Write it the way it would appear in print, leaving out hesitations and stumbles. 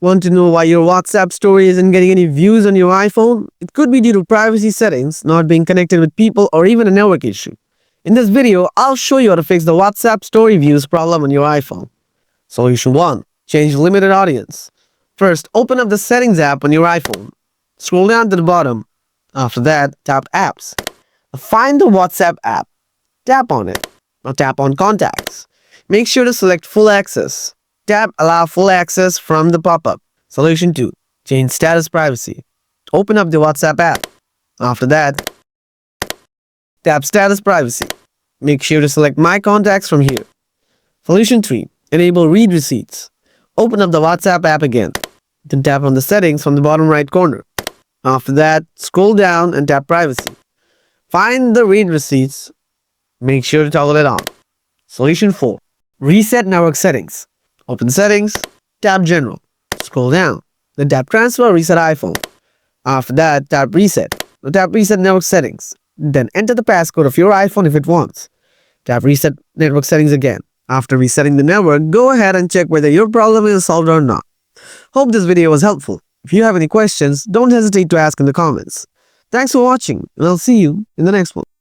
Want to know why your WhatsApp story isn't getting any views on your iPhone? It could be due to privacy settings, not being connected with people, or even a network issue. In this video, I'll show you how to fix the WhatsApp story views problem on your iPhone. Solution 1. Change limited audience. First, open up the Settings app on your iPhone. Scroll down to the bottom. After that, tap Apps. Find the WhatsApp app. Tap on it. Now tap on Contacts. Make sure to select Full Access. Tap Allow Full Access from the pop-up. Solution 2. Change Status Privacy. Open up the WhatsApp app. After that, tap Status Privacy. Make sure to select My Contacts from here. Solution 3. Enable Read Receipts. Open up the WhatsApp app again. Then tap on the settings from the bottom right corner. After that, scroll down and tap Privacy. Find the Read Receipts. Make sure to toggle it on. Solution 4. Reset Network Settings. Open Settings, tap General. Scroll down, then tap Transfer or Reset iPhone. After that, tap Reset. Now tap Reset Network Settings. Then enter the passcode of your iPhone if it wants. Tap Reset Network Settings again. After resetting the network, go ahead and check whether your problem is solved or not. Hope this video was helpful. If you have any questions, don't hesitate to ask in the comments. Thanks for watching, and I'll see you in the next one.